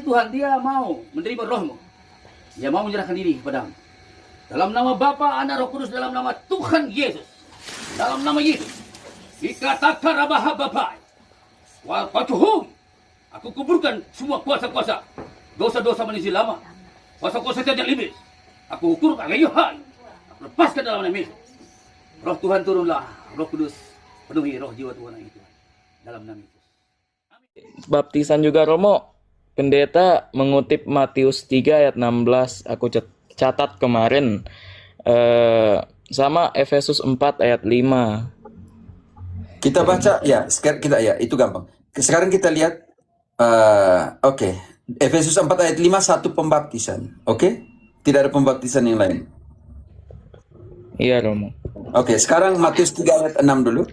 Tuhan, dia mau menerima rohmu. Dia mau menyerahkan diri kepadamu. Dalam nama Bapa, Anak, Roh Kudus, dalam nama Tuhan Yesus. Dalam nama Yesus. Dikatakan Rabah Bapak. Wal-Fatuhu. Aku kuburkan semua kuasa-kuasa. Dosa-dosa manusia lama. Kuasa-kuasa tidak iblis. Aku ukur kagayuhan. Aku lepaskan dalam nama Yesus. Roh Tuhan turunlah. Roh Kudus penuhi roh jiwa Tuhan yang itu. Dalam nama Yesus. Baptisan juga Romo. Pendeta mengutip Matius 3 ayat 16. Aku catat kemarin. Sama Efesus 4 ayat 5. Kita baca ya, sekarang kita ya, itu gampang. Sekarang kita lihat oke. Efesus 4 ayat 5 satu pembaptisan. Oke? Tidak ada pembaptisan yang lain. Iya Romo. Oke, sekarang Matius 3 ayat 6 dulu.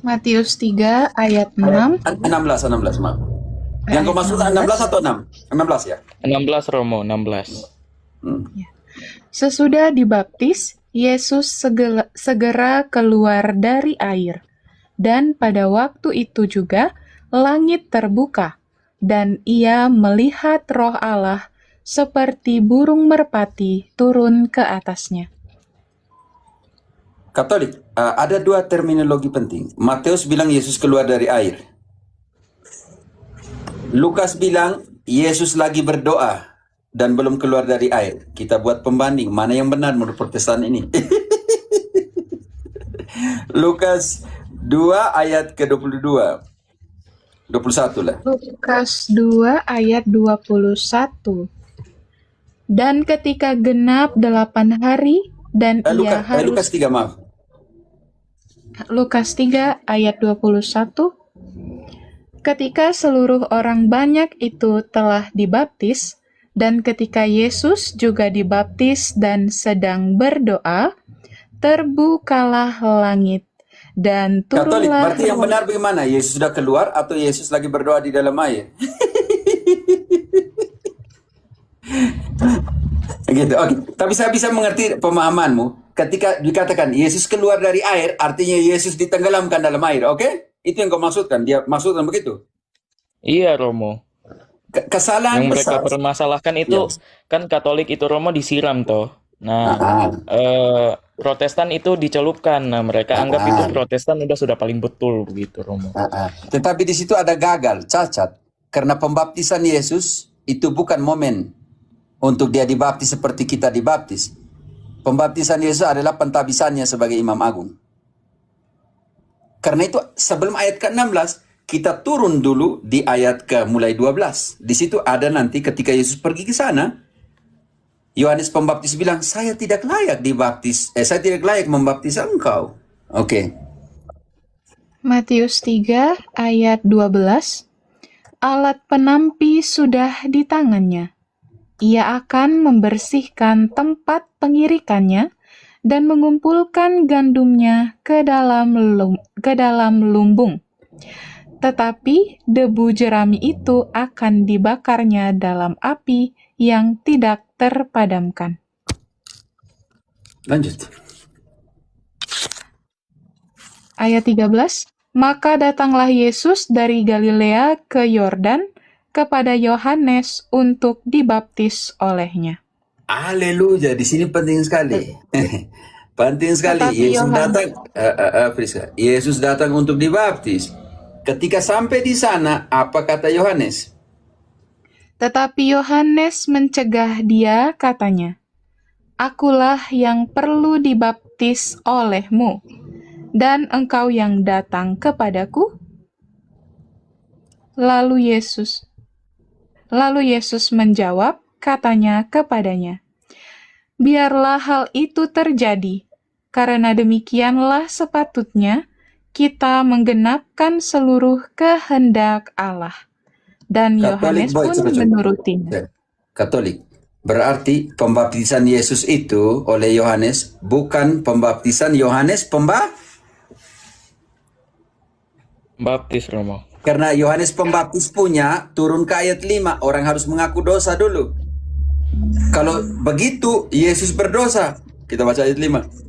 Matius 3 ayat 6. 16, maaf. Yang kau maksud 16 atau 6? 16 ya? 16 Romo, 16. Sesudah dibaptis, Yesus segera keluar dari air. Dan pada waktu itu juga langit terbuka, dan ia melihat Roh Allah seperti burung merpati turun ke atasnya. Katolik, ada dua terminologi penting. Matius bilang Yesus keluar dari air. Lukas bilang Yesus lagi berdoa dan belum keluar dari air. Kita buat pembanding, mana yang benar menurut Protestan ini? Lukas 2 ayat ke-22. 21 lah. Lukas 2 ayat 21. Dan ketika genap 8 hari dan ia harus... Lukas 3, maaf. Lukas 3 ayat 21. Ketika seluruh orang banyak itu telah dibaptis, dan ketika Yesus juga dibaptis dan sedang berdoa, terbukalah langit, dan Katolik, turunlah... berarti yang benar bagaimana? Yesus sudah keluar atau Yesus lagi berdoa di dalam air? Gitu, oke. Tapi saya bisa mengerti pemahamanmu. Ketika dikatakan Yesus keluar dari air, artinya Yesus ditenggelamkan dalam air, oke? Itu yang kau maksudkan, dia maksudkan begitu? Iya Romo. Kesalahan Yang mereka besar. permasalahkan itu kan Katolik itu Romo disiram toh. Nah, Protestan itu dicelupkan. Nah, mereka anggap itu Protestan sudah paling betul begitu Romo. Tetapi di situ ada gagal, cacat. Karena pembaptisan Yesus itu bukan momen untuk dia dibaptis seperti kita dibaptis. Pembaptisan Yesus adalah pentabisannya sebagai Imam Agung. Karena itu sebelum ayat ke-16, kita turun dulu di ayat ke mulai 12. Di situ ada nanti ketika Yesus pergi ke sana, Yohanes Pembaptis bilang, saya tidak layak saya tidak layak membaptis engkau. Oke. Matius 3 ayat 12. Alat penampi sudah di tangannya. Ia akan membersihkan tempat pengirikannya dan mengumpulkan gandumnya ke dalam lumbung. Tetapi debu jerami itu akan dibakarnya dalam api yang tidak terpadamkan. Lanjut. Ayat 13. Maka datanglah Yesus dari Galilea ke Yordan kepada Yohanes untuk dibaptis olehnya. Haleluya, di sini penting sekali. Penting sekali. Tetapi Yesus Yohanes- datang, Friska. Yesus datang untuk dibaptis. Ketika sampai di sana, apa kata Yohanes? Tetapi Yohanes mencegah dia, katanya, Akulah yang perlu dibaptis olehmu, dan engkau yang datang kepadaku? Lalu Yesus menjawab, katanya kepadanya, Biarlah hal itu terjadi, karena demikianlah sepatutnya kita menggenapkan seluruh kehendak Allah. Dan Yohanes pun menurutinya. Katolik. Berarti pembaptisan Yesus itu oleh Yohanes bukan pembaptisan Yohanes Baptis Romo. Karena Yohanes Pembaptis punya turun ke ayat 5, orang harus mengaku dosa dulu. Kalau begitu Yesus berdosa. Kita baca ayat 5.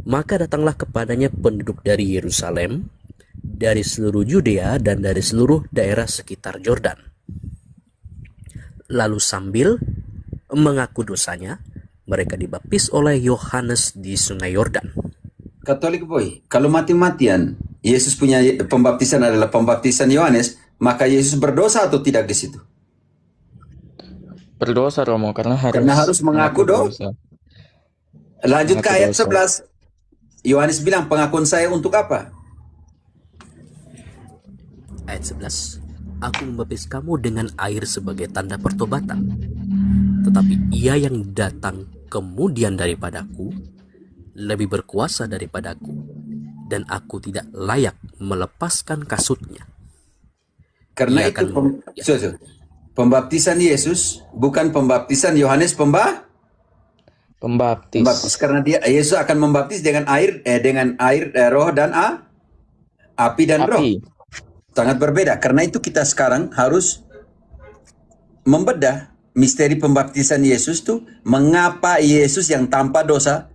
Maka datanglah kepadanya penduduk dari Yerusalem, dari seluruh Yudea dan dari seluruh daerah sekitar Yordan. Lalu sambil mengaku dosanya, mereka dibaptis oleh Yohanes di Sungai Yordan. Katolik boy, kalau mati-matian Yesus punya pembaptisan adalah pembaptisan Yohanes, maka Yesus berdosa atau tidak di situ? Berdosa Romo karena Karena harus mengaku dosa. Lanjut ke Mengaku ayat dosa. 11. Yohanes bilang, pengakuan saya untuk apa? Ayat 11. Aku membaptis kamu dengan air sebagai tanda pertobatan. Tetapi ia yang datang kemudian daripadaku lebih berkuasa daripadaku, dan aku tidak layak melepaskan kasutnya. Karena Ia itu akan- pembaptisan Yesus bukan pembaptisan Yohanes pembaptis. Pembaptis. Karena Yesus akan membaptis dengan air, roh dan api dan roh. Api. Sangat berbeda. Karena itu kita sekarang harus membedah misteri pembaptisan Yesus tuh, mengapa Yesus yang tanpa dosa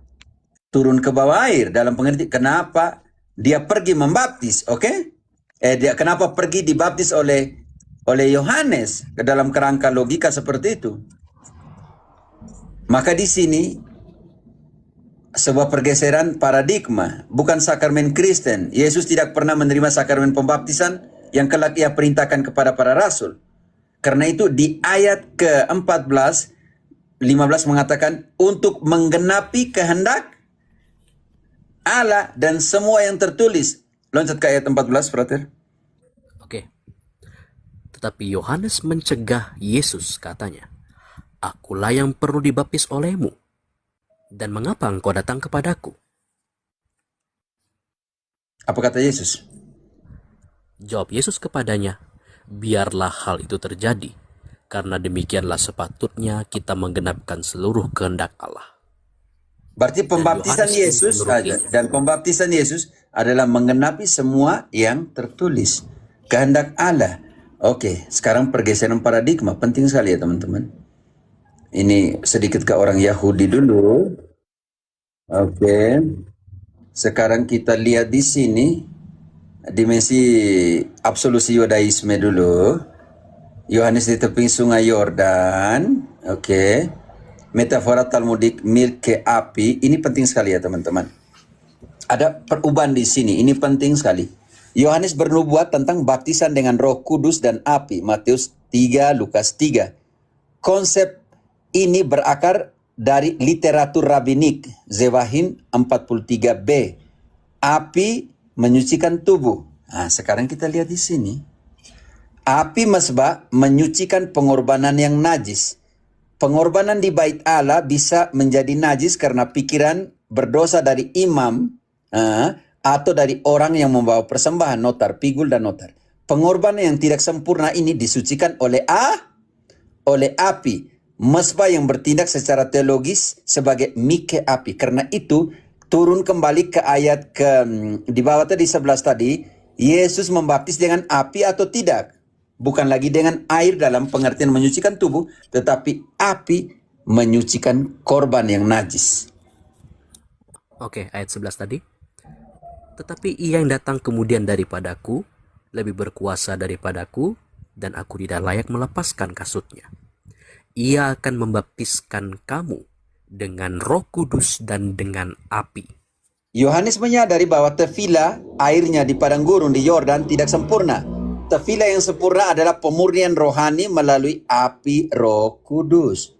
turun ke bawah air, dalam pengertian kenapa dia pergi membaptis, oke? Dia kenapa pergi dibaptis oleh Yohanes, ke dalam kerangka logika seperti itu. Maka di sini sebuah pergeseran paradigma, bukan sakramen Kristen. Yesus tidak pernah menerima sakramen pembaptisan yang kelak ia perintahkan kepada para rasul. Karena itu di ayat ke-14, 15 mengatakan untuk menggenapi kehendak Allah dan semua yang tertulis. Loncat ke ayat 14, brother. Oke. Tetapi Yohanes mencegah Yesus, katanya, "Akulah yang perlu dibaptis olehmu, dan mengapa engkau datang kepadaku?" Apa kata Yesus? Jawab Yesus kepadanya, "Biarlah hal itu terjadi, karena demikianlah sepatutnya kita menggenapkan seluruh kehendak Allah." Berarti pembaptisan Yohanes Yesus menuruti. dan pembaptisan Yesus adalah menggenapi semua yang tertulis. Kehendak Allah. Oke, sekarang pergeseran paradigma. Penting sekali ya teman-teman. Ini sedikit ke orang Yahudi dulu. Oke. Sekarang kita lihat di sini dimensi absolusi Yudaisme dulu. Yohanes di tepi sungai Yordan. Oke. Metafora Talmudik milk api. Ini penting sekali ya teman-teman. Ada perubahan di sini. Ini penting sekali. Yohanes bernubuat tentang baptisan dengan Roh Kudus dan api. Matius 3, Lukas 3. Konsep ini berakar dari literatur rabbinik Zevahim 43b. Api menyucikan tubuh. Nah, sekarang kita lihat di sini. Api mesbah menyucikan pengorbanan yang najis. Pengorbanan di bait Allah bisa menjadi najis karena pikiran berdosa dari imam atau dari orang yang membawa persembahan, notar, pigul, dan notar. Pengorbanan yang tidak sempurna ini disucikan oleh api. Mesbah yang bertindak secara teologis sebagai mike api. Karena itu turun kembali ke ayat di bawah tadi 11 tadi. Yesus membaptis dengan api atau tidak? Bukan lagi dengan air dalam pengertian menyucikan tubuh, tetapi api menyucikan korban yang najis. Oke, ayat 11 tadi. Tetapi ia yang datang kemudian daripadaku lebih berkuasa daripadaku, dan aku tidak layak melepaskan kasutnya. Ia akan membaptiskan kamu dengan Roh Kudus dan dengan api. Yohanes menyadari bahwa tefila airnya di padang gurun di Yordan tidak sempurna. Tefila yang sempurna adalah pemurnian rohani melalui api Roh Kudus.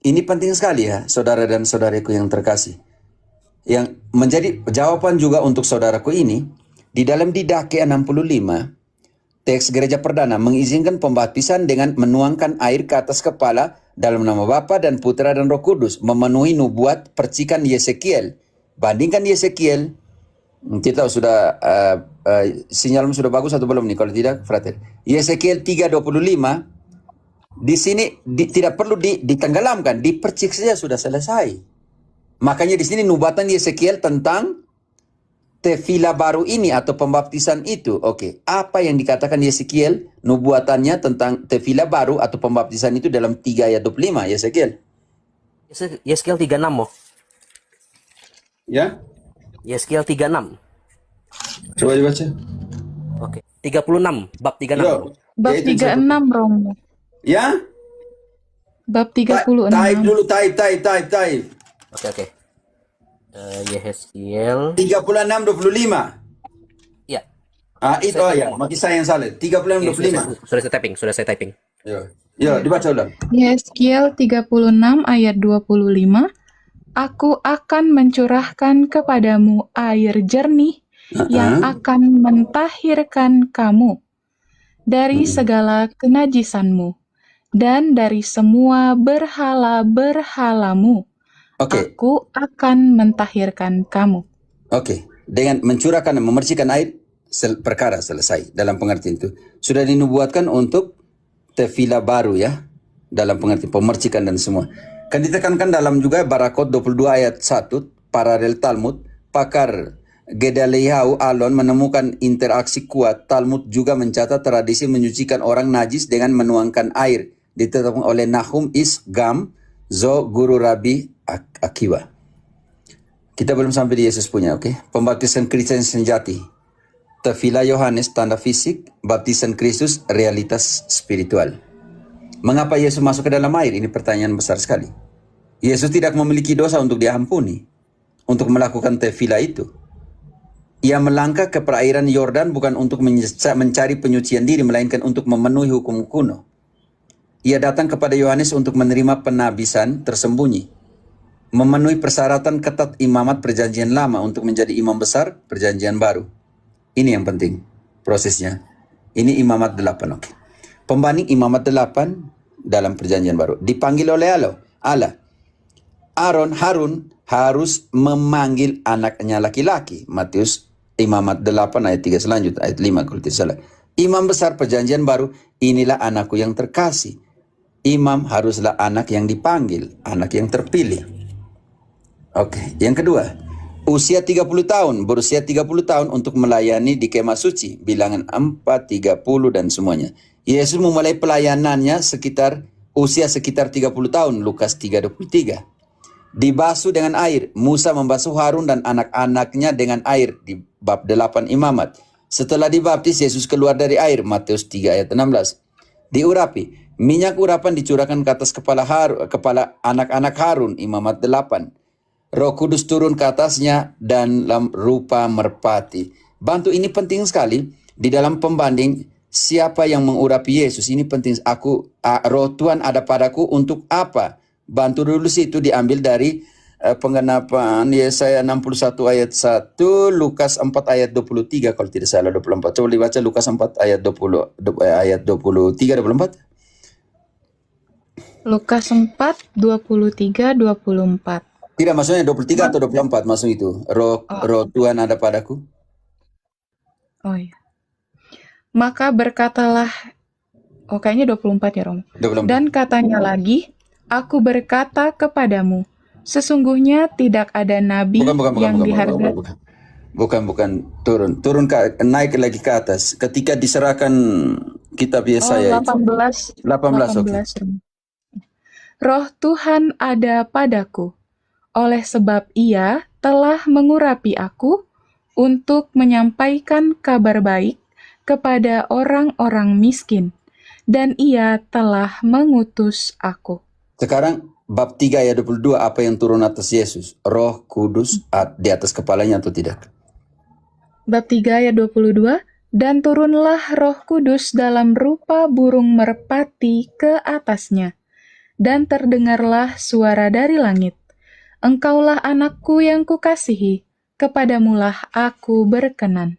Ini penting sekali ya, saudara dan saudariku yang terkasih. Yang menjadi jawaban juga untuk saudaraku ini, di dalam Didache 65, teks gereja perdana mengizinkan pembaptisan dengan menuangkan air ke atas kepala dalam nama Bapa dan Putra dan Roh Kudus, memenuhi nubuat percikan Yesekiel. Bandingkan Yesekiel, kita sudah sinyalmu sudah bagus atau belum nih? Kalau tidak, frater. Yesekiel 3:25, di sini tidak perlu ditenggelamkan, dipercik saja sudah selesai. Makanya di sini nubuatan Yesekiel tentang tefila baru ini atau pembaptisan itu. Oke, apa yang dikatakan Yesekiel nubuatannya tentang tefila baru atau pembaptisan itu dalam 3 ayat 25 Yesekiel? Yeskiel 36, oh. Ya, Yeskiel 36. coba dibaca. Oke, 36, bab 36. Yo, Bab Yaitu disebut. 36 Romo. Ya? Bab Type 36. dulu, type. Oke. Yehezkiel. 36:25. Ya, Itu saya ya, typing. bagi saya yang salah. 36:25. Sudah saya typing. Ya, dibaca ulang. Yeskiel 36 ayat 25. Aku akan mencurahkan kepadamu air jernih yang akan mentahirkan kamu dari segala kenajisanmu dan dari semua berhala-berhalamu. Oke. Aku akan mentahirkan kamu. Oke, dengan mencurahkan dan memercikan air, perkara selesai dalam pengertian itu. Sudah dinubuatkan untuk tefila baru ya, dalam pengertian pemercikan dan semua. Kan ditekankan dalam juga Barakot 22 ayat 1, paralel Talmud, pakar Gedaliahu Alon menemukan interaksi kuat. Talmud juga mencatat tradisi menyucikan orang najis dengan menuangkan air. Ditetapkan oleh Nahum Is Gam, Zo Guru Rabi Akiwa. Kita belum sampai di Yesus punya, oke? Pembaptisan Kristen sejati. Tefila Yohanes tanda fisik, baptisan Kristus realitas spiritual. Mengapa Yesus masuk ke dalam air? Ini pertanyaan besar sekali. Yesus tidak memiliki dosa untuk diampuni, untuk melakukan tefila itu. Ia melangkah ke perairan Yordan bukan untuk mencari penyucian diri, melainkan untuk memenuhi hukum kuno. Ia datang kepada Yohanes untuk menerima penabisan tersembunyi, memenuhi persyaratan ketat imamat perjanjian lama untuk menjadi imam besar perjanjian baru. Ini yang penting prosesnya. Ini imamat 8, oke. Pembanding imamat 8 dalam perjanjian baru. Dipanggil oleh Allah. Harun harus memanggil anaknya laki-laki. Matius imamat 8 ayat 3 selanjutnya, ayat 5 kalau tidak salah. Imam besar perjanjian baru, inilah anakku yang terkasih. Imam haruslah anak yang dipanggil, anak yang terpilih. Oke, yang kedua, usia 30 tahun, berusia 30 tahun untuk melayani di kemah suci, bilangan 4, 30 dan semuanya. Yesus memulai pelayanannya usia sekitar 30 tahun, Lukas 3:23. Dibasuh dengan air, Musa membasuh Harun dan anak-anaknya dengan air di bab 8 imamat. Setelah dibaptis, Yesus keluar dari air, Matius 3 ayat 16. Diurapi, minyak urapan dicurahkan ke atas kepala anak-anak Harun, imamat 8. Roh Kudus turun ke atasnya dan dalam rupa merpati. Bantu ini penting sekali di dalam pembanding siapa yang mengurapi Yesus. Ini penting. Roh Tuhan ada padaku untuk apa? Bantu dulu situ diambil dari penggenapan Yesaya 61 ayat 1, Lukas 4 ayat 23 kalau tidak salah 24. Coba dibaca Lukas 4 ayat 23 24. Lukas 4, 23, 24. Tidak, maksudnya 23 atau 24 maksud itu. Roh Tuhan ada padaku. Oh iya. Maka berkatalah, kayaknya 24 ya Romo. 24. Dan katanya lagi, aku berkata kepadamu, sesungguhnya tidak ada nabi yang dihargai. Bukan, turun naik lagi ke atas. Ketika diserahkan kitab Yesaya 18. Okay. Roh Tuhan ada padaku, oleh sebab ia telah mengurapi aku untuk menyampaikan kabar baik kepada orang-orang miskin, dan ia telah mengutus aku. Sekarang bab 3 ayat 22, apa yang turun atas Yesus? Roh Kudus di atas kepalanya atau tidak? Bab 3 ayat 22, dan turunlah Roh Kudus dalam rupa burung merpati ke atasnya, dan terdengarlah suara dari langit, Engkaulah anakku yang kukasihi, kepadamulah aku berkenan.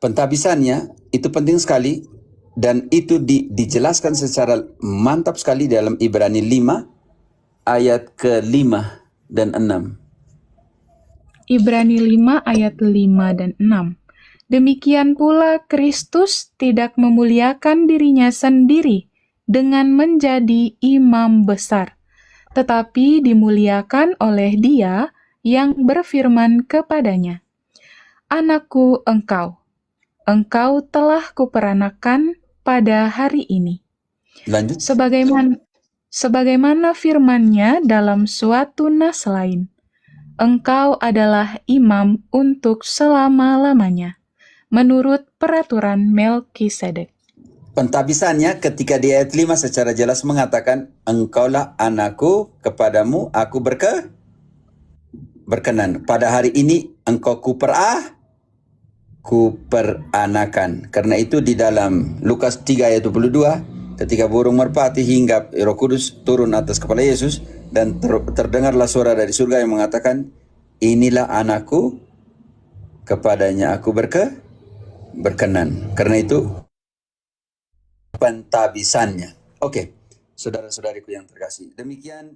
Pentabisannya itu penting sekali, dan itu dijelaskan secara mantap sekali dalam Ibrani 5 ayat ke-5 dan 6. Ibrani 5 ayat 5 dan 6. Demikian pula Kristus tidak memuliakan dirinya sendiri dengan menjadi imam besar, tetapi dimuliakan oleh Dia yang berfirman kepadanya, Anakku engkau telah kuperanakan pada hari ini. Lanjut. Sebagaimana firman-Nya dalam suatu nas lain, engkau adalah imam untuk selama-lamanya, menurut peraturan Melkisedek. Pentabisannya ketika di ayat 5 secara jelas mengatakan, engkaulah anakku, kepadamu aku berkenan. Pada hari ini engkau kuperanakan. Karena itu di dalam Lukas 3 ayat 22, ketika burung merpati hinggap, Roh Kudus turun atas kepala Yesus, dan terdengarlah suara dari surga yang mengatakan, inilah anakku, kepadanya aku berkenan. Karena itu pentabisannya. Oke, saudara-saudariku yang terkasih. Demikian